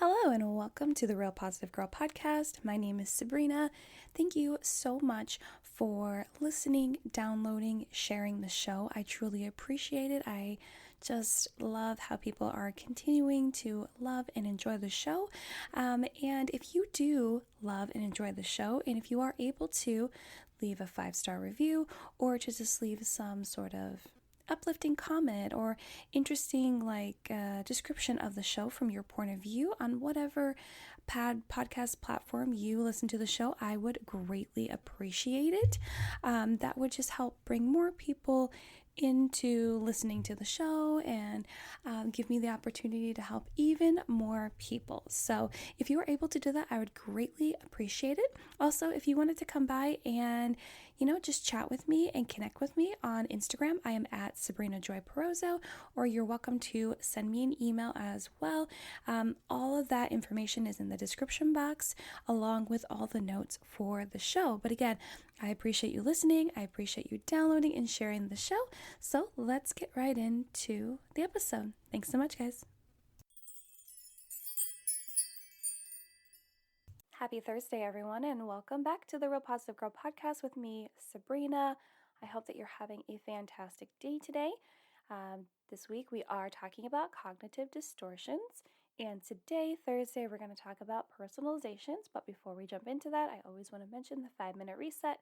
Hello and welcome to the Real Positive Girl podcast. My name is Sabrina. Thank you so much for listening, downloading, sharing the show. I truly appreciate it. I just love how people are continuing to love and enjoy the show. And if you do love and enjoy the show, and if you are able to leave a 5-star review or to just leave some sort of uplifting comment or interesting description of the show from your point of view on whatever podcast platform you listen to the show, I would greatly appreciate it. That would just help bring more people into listening to the show and give me the opportunity to help even more people. So if you were able to do that, I would greatly appreciate it. Also, if you wanted to come by and just chat with me and connect with me on Instagram, I am at Sabrina Joy Perozzo, or you're welcome to send me an email as well. All of that information is in the description box, along with all the notes for the show. But again, I appreciate you listening. I appreciate you downloading and sharing the show. So let's get right into the episode. Thanks so much, guys. Happy Thursday, everyone, and welcome back to the Real Positive Girl podcast with me, Sabrina. I hope that you're having a fantastic day today. This week, we are talking about cognitive distortions, and today, Thursday, we're going to talk about personalizations. But before we jump into that, I always want to mention the 5-minute reset,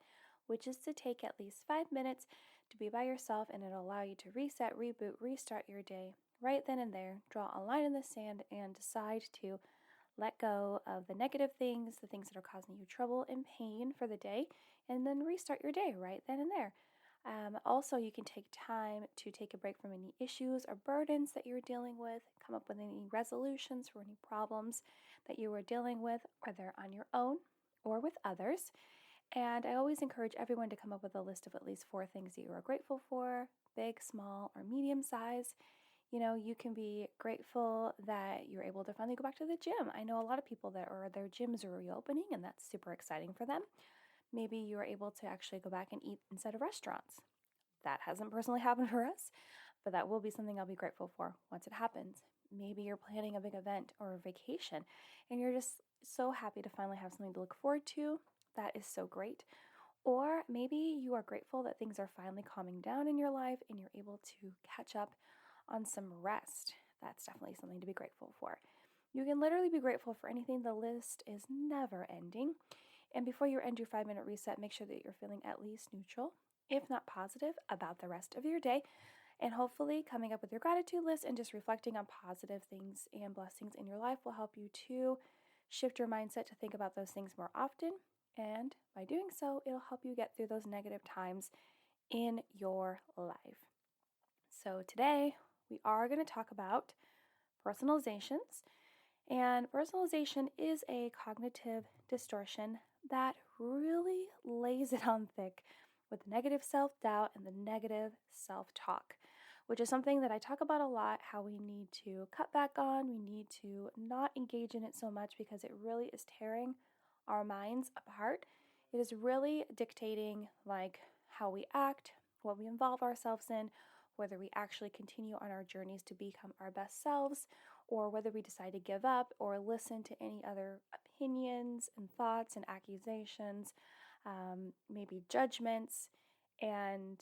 which is to take at least 5 minutes to be by yourself, and it'll allow you to reset, reboot, restart your day right then and there. Draw a line in the sand and decide to let go of the negative things, the things that are causing you trouble and pain for the day, and then restart your day right then and there. Also, you can take time to take a break from any issues or burdens that you're dealing with, come up with any resolutions for any problems that you are dealing with, whether on your own or with others. And I always encourage everyone to come up with a list of at least 4 things that you are grateful for, big, small, or medium size. You can be grateful that you're able to finally go back to the gym. I know a lot of people that their gyms are reopening, and that's super exciting for them. Maybe you're able to actually go back and eat inside of restaurants. That hasn't personally happened for us, but that will be something I'll be grateful for once it happens. Maybe you're planning a big event or a vacation, and you're just so happy to finally have something to look forward to. That is so great. Or maybe you are grateful that things are finally calming down in your life and you're able to catch up on some rest. That's definitely something to be grateful for. You can literally be grateful for anything. The list is never ending. And before you end your 5-minute reset, make sure that you're feeling at least neutral, if not positive, about the rest of your day. And hopefully coming up with your gratitude list and just reflecting on positive things and blessings in your life will help you to shift your mindset to think about those things more often. And by doing so, it'll help you get through those negative times in your life. So today, we are going to talk about personalizations. And personalization is a cognitive distortion that really lays it on thick with negative self-doubt and the negative self-talk, which is something that I talk about a lot, how we need to cut back on. We need to not engage in it so much because it really is tearing our minds apart. It is really dictating how we act, what we involve ourselves in, whether we actually continue on our journeys to become our best selves, or whether we decide to give up or listen to any other opinions and thoughts and accusations, maybe judgments. And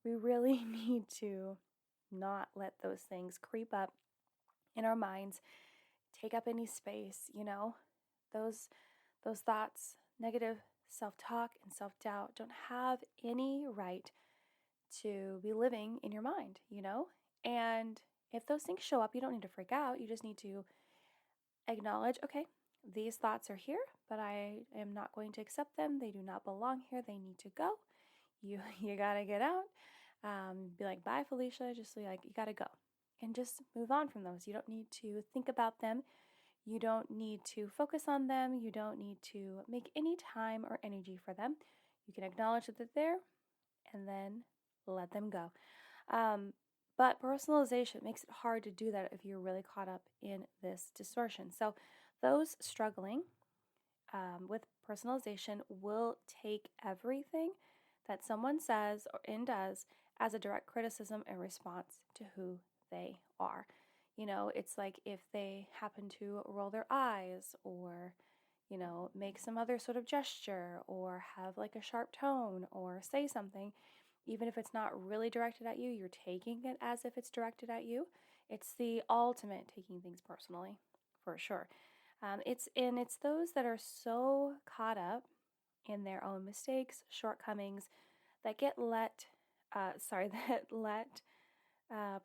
we really need to not let those things creep up in our minds, take up any space. Those thoughts, negative self-talk and self-doubt don't have any right to be living in your mind, And if those things show up, you don't need to freak out. You just need to acknowledge, okay, these thoughts are here, but I am not going to accept them. They do not belong here. They need to go. You gotta get out. Be like, bye, Felicia. Just be like, you gotta go. And just move on from those. You don't need to think about them. You don't need to focus on them. You don't need to make any time or energy for them. You can acknowledge that they're there and then let them go. But personalization makes it hard to do that if you're really caught up in this distortion. So those struggling with personalization will take everything that someone says and does as a direct criticism in response to who they are. It's like if they happen to roll their eyes or, make some other sort of gesture or have like a sharp tone or say something, even if it's not really directed at you, you're taking it as if it's directed at you. It's the ultimate taking things personally, for sure. It's those that are so caught up in their own mistakes, shortcomings, that that let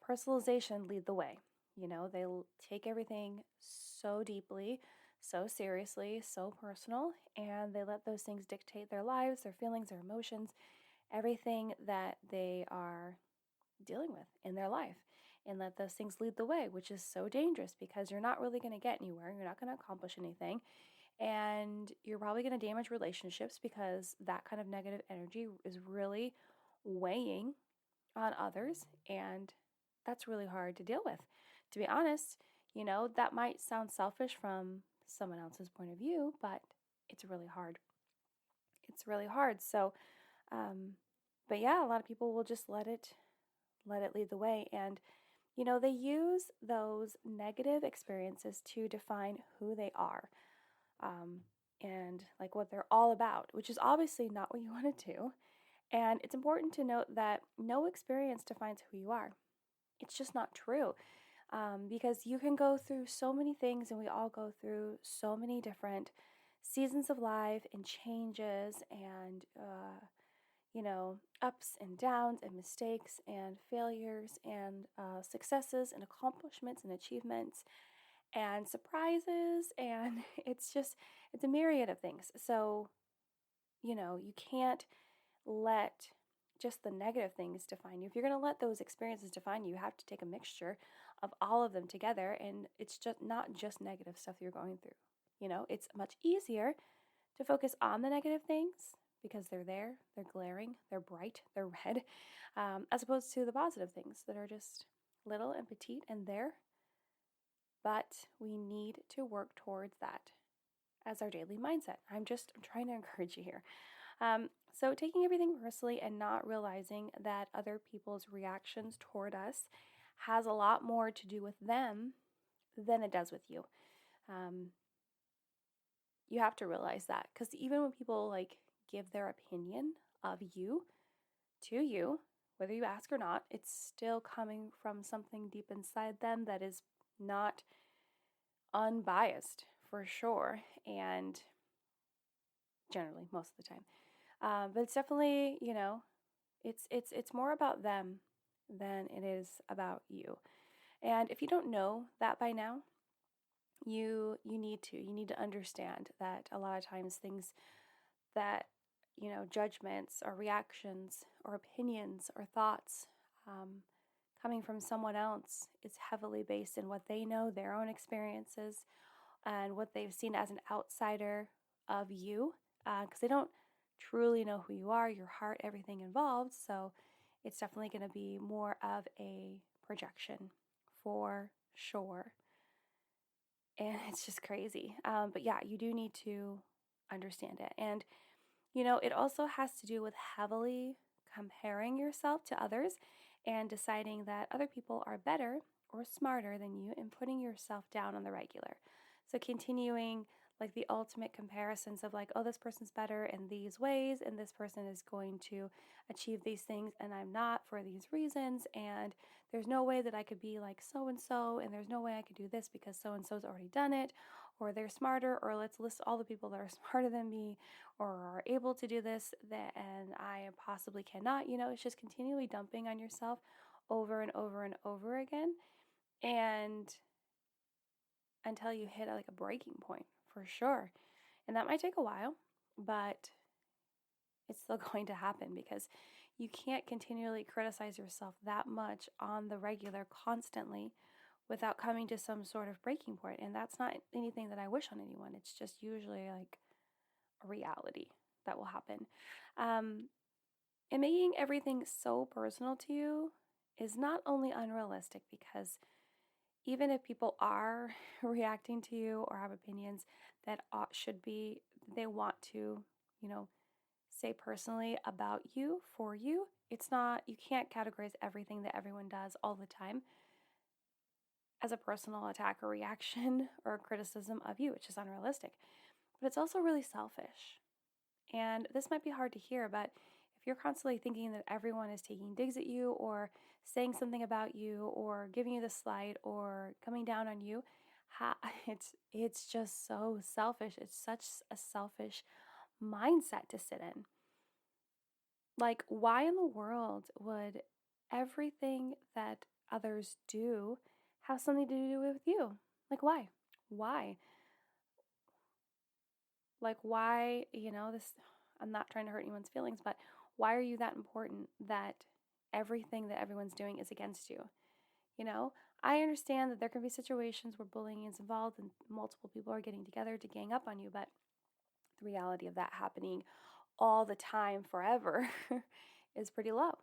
personalization lead the way. They take everything so deeply, so seriously, so personal, and they let those things dictate their lives, their feelings, their emotions, everything that they are dealing with in their life, and let those things lead the way, which is so dangerous because you're not really going to get anywhere. You're not going to accomplish anything. And you're probably going to damage relationships because that kind of negative energy is really weighing on others. And that's really hard to deal with. To be honest, that might sound selfish from someone else's point of view, but it's really hard. It's really hard. So, but yeah, a lot of people will just let it lead the way. And, they use those negative experiences to define who they are, and like what they're all about, which is obviously not what you want to do. And it's important to note that no experience defines who you are. It's just not true, because you can go through so many things, and we all go through so many different seasons of life and changes and, ups and downs and mistakes and failures and successes and accomplishments and achievements and surprises. And it's a myriad of things. So, you can't let just the negative things define you. If you're going to let those experiences define you, you have to take a mixture of all of them together. And it's just not just negative stuff you're going through. It's much easier to focus on the negative things because they're there, they're glaring, they're bright, they're red, as opposed to the positive things that are just little and petite and there. But we need to work towards that as our daily mindset. I'm trying to encourage you here. So taking everything personally and not realizing that other people's reactions toward us has a lot more to do with them than it does with you. You have to realize that, because even when people like give their opinion of you to you, whether you ask or not, it's still coming from something deep inside them that is not unbiased, for sure, and generally most of the time. But it's definitely, it's more about them than it is about you. And if you don't know that by now, you need to understand that a lot of times things that, judgments or reactions or opinions or thoughts, coming from someone else, is heavily based in what they know, their own experiences, and what they've seen as an outsider of you, because they don't truly know who you are, your heart, everything involved. So it's definitely going to be more of a projection, for sure. And it's just crazy. But yeah, you do need to understand it. And, it also has to do with heavily comparing yourself to others and deciding that other people are better or smarter than you and putting yourself down on the regular. So continuing like the ultimate comparisons of like, oh, this person's better in these ways, and this person is going to achieve these things, and I'm not for these reasons, and there's no way that I could be like so and so, and there's no way I could do this because so and so's already done it, or they're smarter, or let's list all the people that are smarter than me or are able to do this and I possibly cannot. It's just continually dumping on yourself over and over and over again, and until you hit like a breaking point, for sure. And that might take a while, but it's still going to happen because you can't continually criticize yourself that much on the regular constantly without coming to some sort of breaking point. And that's not anything that I wish on anyone. It's just usually like a reality that will happen. And making everything so personal to you is not only unrealistic, because even if people are reacting to you or have opinions that should be, they want to, say personally about you, for you, it's not, you can't categorize everything that everyone does all the time. as a personal attack or reaction or criticism of you, which is unrealistic. But it's also really selfish. And this might be hard to hear, but if you're constantly thinking that everyone is taking digs at you or saying something about you or giving you the slight or coming down on you, it's just so selfish. It's such a selfish mindset to sit in. Like, why in the world would everything that others do have something to do with you? Like, why? Why? Like, why, I'm not trying to hurt anyone's feelings, but why are you that important that everything that everyone's doing is against you? I understand that there can be situations where bullying is involved and multiple people are getting together to gang up on you, but the reality of that happening all the time forever is pretty low.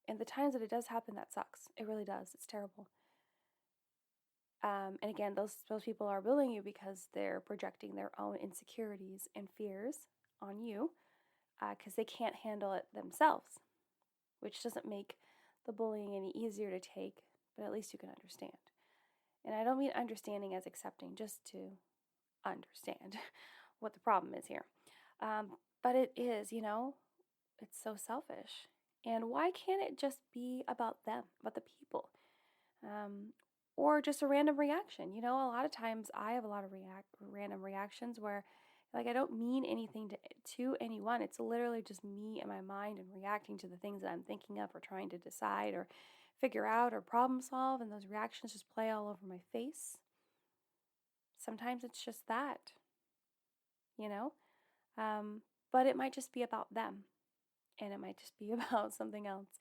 And the times that it does happen, that sucks. It really does. It's terrible. And again, those people are bullying you because they're projecting their own insecurities and fears on you because they can't handle it themselves, which doesn't make the bullying any easier to take, but at least you can understand. And I don't mean understanding as accepting, just to understand what the problem is here. But it is, it's so selfish. And why can't it just be about them, about the people? Or just a random reaction. A lot of times I have a lot of random reactions where I don't mean anything to anyone. It's literally just me in my mind and reacting to the things that I'm thinking of or trying to decide or figure out or problem solve, and those reactions just play all over my face. Sometimes it's just that, but it might just be about them, and it might just be about something else.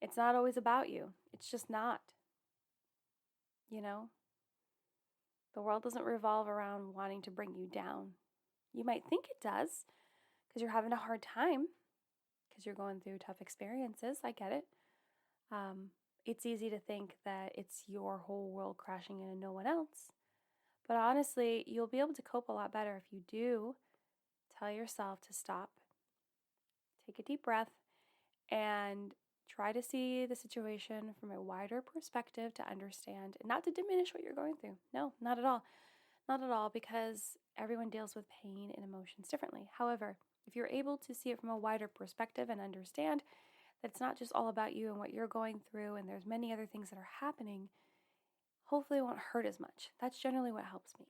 It's not always about you. It's just not. The world doesn't revolve around wanting to bring you down. You might think it does because you're having a hard time, because you're going through tough experiences. I get it. It's easy to think that it's your whole world crashing in and no one else. But honestly, you'll be able to cope a lot better if you do tell yourself to stop, take a deep breath, and try to see the situation from a wider perspective to understand and not to diminish what you're going through. No, not at all. Not at all, because everyone deals with pain and emotions differently. However, if you're able to see it from a wider perspective and understand that it's not just all about you and what you're going through and there's many other things that are happening, hopefully it won't hurt as much. That's generally what helps me.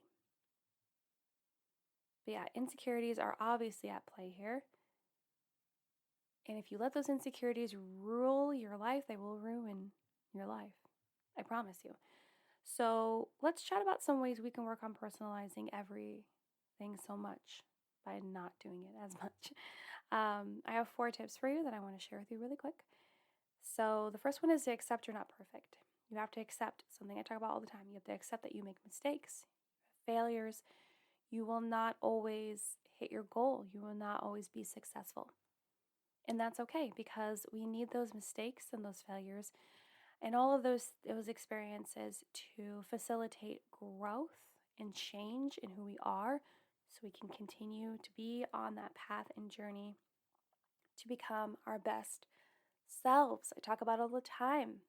But yeah, insecurities are obviously at play here. And if you let those insecurities rule your life, they will ruin your life. I promise you. So let's chat about some ways we can work on personalizing everything so much by not doing it as much. I have 4 tips for you that I want to share with you really quick. So the first one is to accept you're not perfect. You have to accept something I talk about all the time. You have to accept that you make mistakes, failures. You will not always hit your goal. You will not always be successful. And that's okay, because we need those mistakes and those failures and all of those experiences to facilitate growth and change in who we are, so we can continue to be on that path and journey to become our best selves. I talk about it all the time.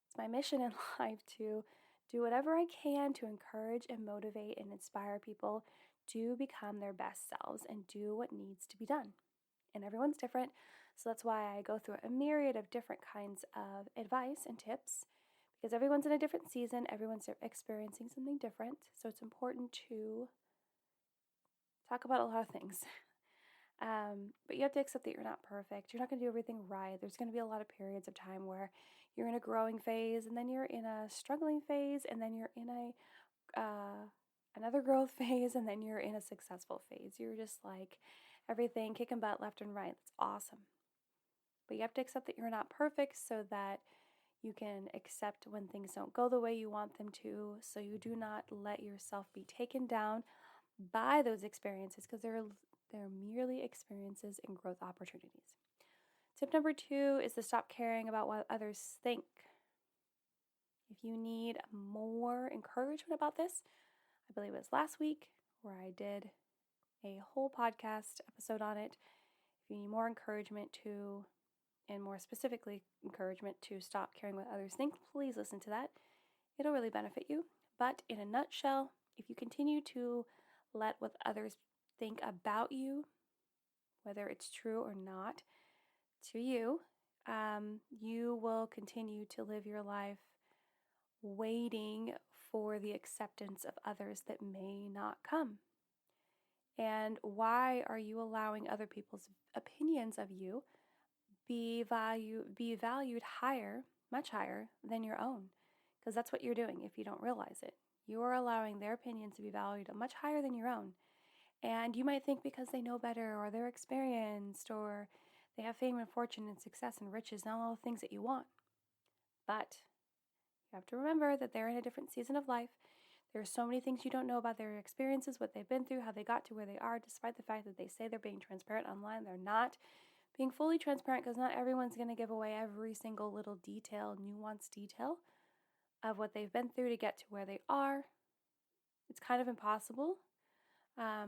It's my mission in life to do whatever I can to encourage and motivate and inspire people to become their best selves and do what needs to be done. And everyone's different, so that's why I go through a myriad of different kinds of advice and tips, because everyone's in a different season, everyone's experiencing something different, so it's important to talk about a lot of things. But you have to accept that you're not perfect. You're not going to do everything right. There's going to be a lot of periods of time where you're in a growing phase, and then you're in a struggling phase, and then you're in another growth phase, and then you're in a successful phase. You're just like everything kicking butt left and right. That's awesome. But you have to accept that you're not perfect, so that you can accept when things don't go the way you want them to, so you do not let yourself be taken down by those experiences, because they're merely experiences and growth opportunities. Tip number 2 is to stop caring about what others think. If you need more encouragement about this, I believe it was last week where I did a whole podcast episode on it. If you need more encouragement to, and more specifically encouragement to stop caring what others think, please listen to that. it'll really benefit you. But in a nutshell, if you continue to let what others think about you, whether it's true or not, to you, you will continue to live your life waiting for the acceptance of others that may not come. And why are you allowing other people's opinions of you be valued higher, much higher than your own? Because that's what you're doing if you don't realize it. You are allowing their opinions to be valued much higher than your own. And you might think because they know better, or they're experienced, or they have fame and fortune and success and riches and all the things that you want. But you have to remember that they're in a different season of life. There are so many things you don't know about their experiences, what they've been through, how they got to where they are, despite the fact that they say they're being transparent online. They're not being fully transparent, because not everyone's going to give away every single little detail, nuanced detail of what they've been through to get to where they are. It's kind of impossible. I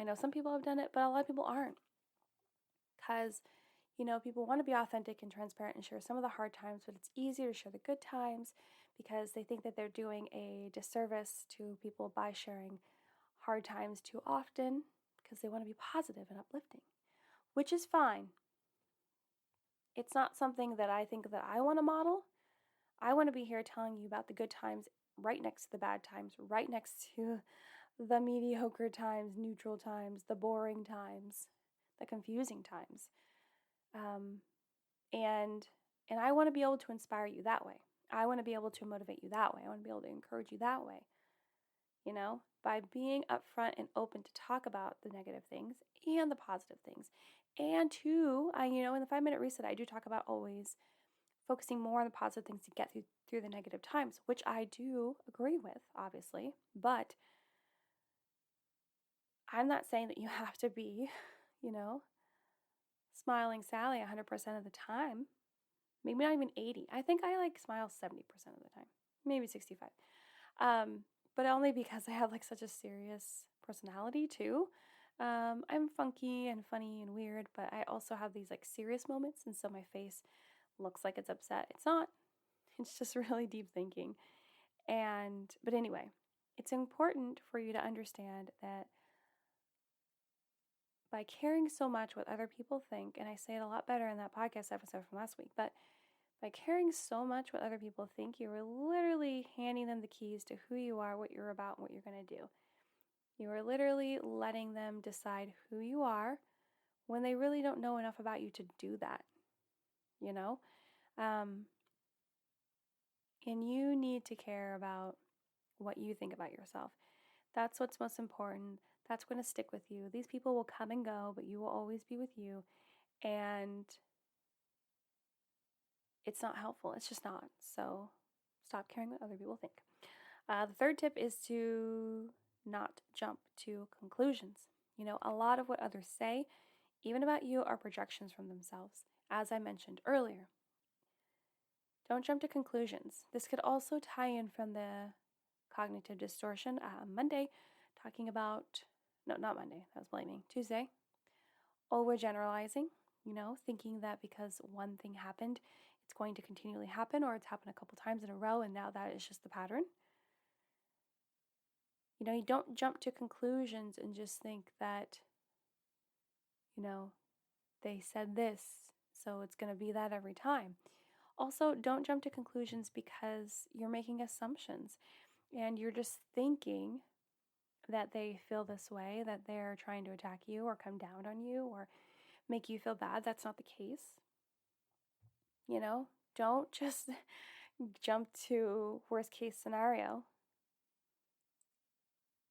know some people have done it, but a lot of people aren't, because people want to be authentic and transparent and share some of the hard times, but it's easier to share the good times because they think that they're doing a disservice to people by sharing hard times too often, because they want to be positive and uplifting, which is fine. It's not something that I think that I want to model. I want to be here telling you about the good times right next to the bad times, right next to the mediocre times, neutral times, the boring times, the confusing times. And I want to be able to inspire you that way. I want to be able to motivate you that way. I want to be able to encourage you that way. By being upfront and open to talk about the negative things and the positive things. And two, in the 5-minute reset, I do talk about always focusing more on the positive things to get through the negative times, which I do agree with, obviously. But I'm not saying that you have to be, smiling Sally 100% of the time. Maybe not even 80. I think I smile 70% of the time. Maybe 65. But only because I have such a serious personality too. I'm funky and funny and weird, but I also have these serious moments, and so my face looks like it's upset. It's not. It's just really deep thinking. But anyway, it's important for you to understand that by caring so much what other people think, and I say it a lot better in that podcast episode from last week, but by caring so much what other people think, you are literally handing them the keys to who you are, what you're about, and what you're going to do. You are literally letting them decide who you are when they really don't know enough about you to do that, And you need to care about what you think about yourself. That's what's most important. That's going to stick with you. These people will come and go, but you will always be with you. And it's not helpful. It's just not. So stop caring what other people think. The third tip is to not jump to conclusions. A lot of what others say, even about you, are projections from themselves, as I mentioned earlier. Don't jump to conclusions. This could also tie in from the Cognitive Distortion Monday, talking about, no, not Monday, that was blaming, Tuesday, overgeneralizing, thinking that because one thing happened, it's going to continually happen, or it's happened a couple times in a row, and now that is just the pattern. You don't jump to conclusions and just think that, they said this, so it's going to be that every time. Also, don't jump to conclusions because you're making assumptions and you're just thinking that they feel this way, that they're trying to attack you or come down on you or make you feel bad. That's not the case. Don't just jump to worst case scenario.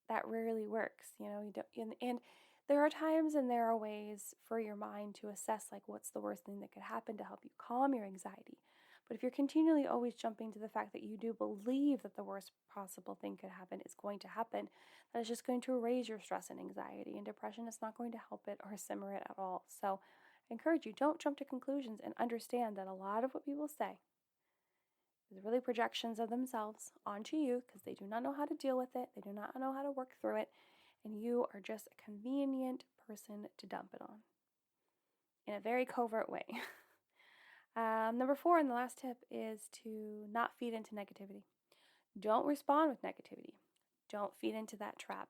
That rarely works, you don't, and there are times and there are ways for your mind to assess what's the worst thing that could happen to help you calm your anxiety. But if you're continually always jumping to the fact that you do believe that the worst possible thing could happen is going to happen, that is just going to raise your stress and anxiety, and depression is not going to help it or simmer it at all. So I encourage you, don't jump to conclusions, and understand that a lot of what people say is really projections of themselves onto you because they do not know how to deal with it. They do not know how to work through it. And you are just a convenient person to dump it on in a very covert way. Number 4, and the last tip, is to not feed into negativity. Don't respond with negativity. Don't feed into that trap.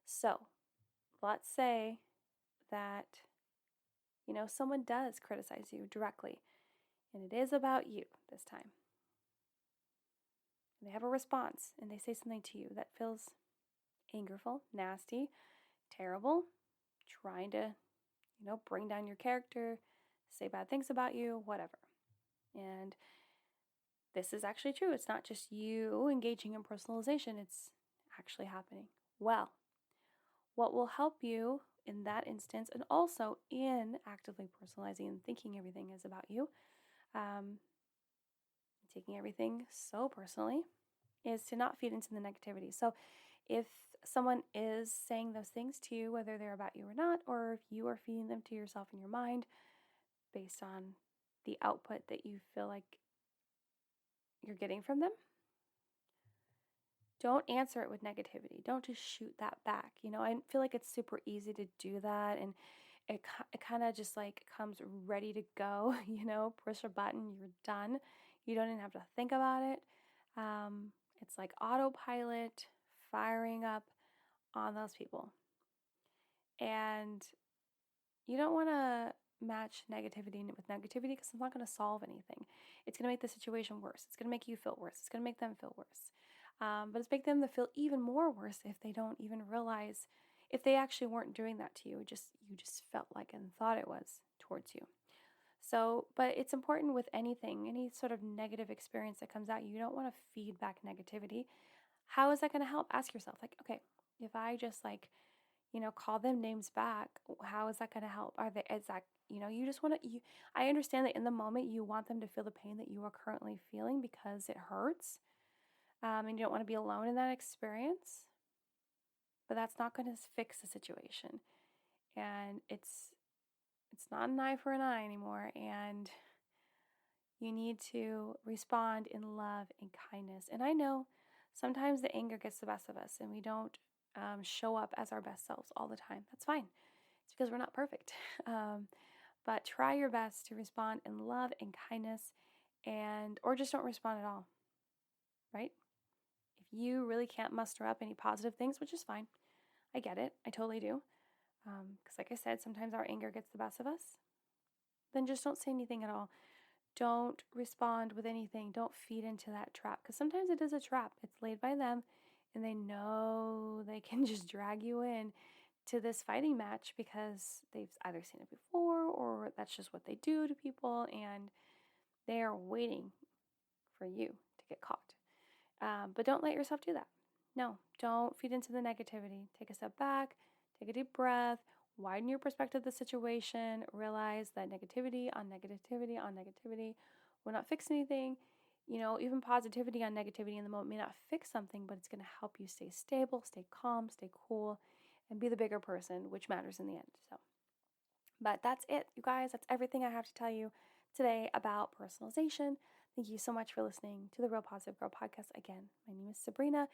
So let's say that, someone does criticize you directly, and it is about you this time. And they have a response, and they say something to you that feels angerful, nasty, terrible, trying to, bring down your character, say bad things about you, whatever. And this is actually true. It's not just you engaging in personalization, it's actually happening. Well, what will help you in that instance, and also in actively personalizing and thinking everything is about you, taking everything so personally, is to not feed into the negativity. So if someone is saying those things to you, whether they're about you or not, or if you are feeding them to yourself in your mind based on the output that you feel like you're getting from them, don't answer it with negativity. Don't just shoot that back. I feel like it's super easy to do that, and it kind of just like comes ready to go, push a button, you're done. You don't even have to think about it. It's like autopilot firing up on those people. And you don't want to match negativity with negativity because it's not going to solve anything. It's going to make the situation worse. It's going to make you feel worse. It's going to make them feel worse. But it's make them feel even more worse if they don't even realize, if they actually weren't doing that to you. You just felt like and thought it was towards you. So, but it's important with anything, any sort of negative experience that comes at you. You don't want to feed back negativity. How is that going to help? Ask yourself, like, okay, if I just call them names back, how is that going to help? Is that, you just want to, I understand that in the moment you want them to feel the pain that you are currently feeling because it hurts. And you don't want to be alone in that experience, but that's not going to fix the situation. And it's not an eye for an eye anymore. And you need to respond in love and kindness. And I know sometimes the anger gets the best of us and we don't show up as our best selves all the time. That's fine. It's because we're not perfect. But try your best to respond in love and kindness, or just don't respond at all, right? If you really can't muster up any positive things, which is fine, I get it. I totally do. Because like I said, sometimes our anger gets the best of us. Then just don't say anything at all. Don't respond with anything. Don't feed into that trap, because sometimes it is a trap. It's laid by them, and they know they can just drag you in to this fighting match because they've either seen it before or that's just what they do to people, and they are waiting for you to get caught. But don't let yourself do that. No, don't feed into the negativity. Take a step back, take a deep breath, widen your perspective of the situation, realize that negativity on negativity on negativity will not fix anything. Even positivity on negativity in the moment may not fix something, but it's going to help you stay stable, stay calm, stay cool, and be the bigger person, which matters in the end. But that's it, you guys. That's everything I have to tell you today about personalization. Thank you so much for listening to the Real Positive Girl podcast. Again, my name is Sabrina.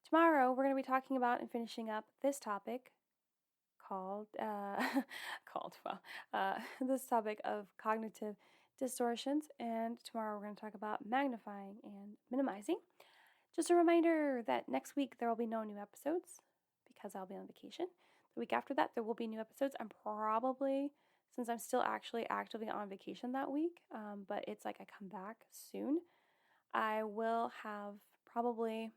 Tomorrow, we're going to be talking about and finishing up this topic called, this topic of cognitive distortions. And tomorrow, we're going to talk about magnifying and minimizing. Just a reminder that next week, there will be no new episodes because I'll be on vacation. The week after that, there will be new episodes. I'm probably, since I'm still actually actively on vacation that week, but it's like I come back soon, I will have probably,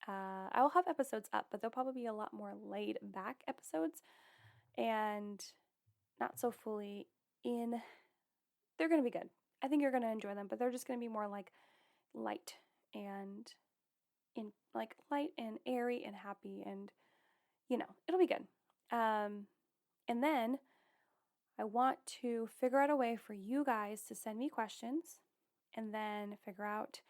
I will have episodes up, but there'll probably be a lot more laid back episodes and not so fully in. They're going to be good. I think you're going to enjoy them, but they're just going to be more like light and light and airy and happy, and it'll be good. And then I want to figure out a way for you guys to send me questions, and then figure out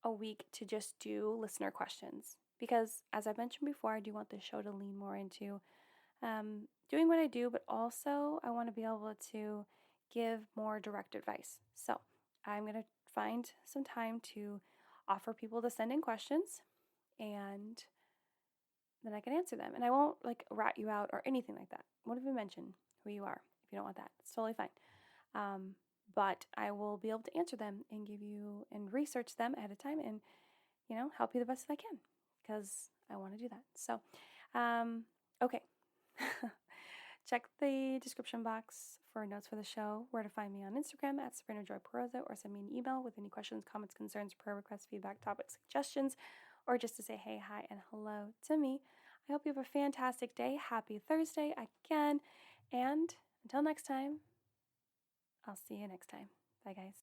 a week to just do listener questions. Because as I mentioned before, I do want the show to lean more into doing what I do, but also I want to be able to give more direct advice. So I'm going to find some time to offer people to send in questions, and then I can answer them. And I won't rat you out or anything like that. I won't even mention who you are if you don't want that. It's totally fine. but I will be able to answer them and give you and research them ahead of time and, help you the best that I can because I want to do that. So, okay. Check the description box for notes for the show, where to find me on Instagram at Sabrina Joy Perosa, or send me an email with any questions, comments, concerns, prayer requests, feedback, topic suggestions, or just to say hey, hi, and hello to me. I hope you have a fantastic day. Happy Thursday again. And until next time, I'll see you next time. Bye, guys.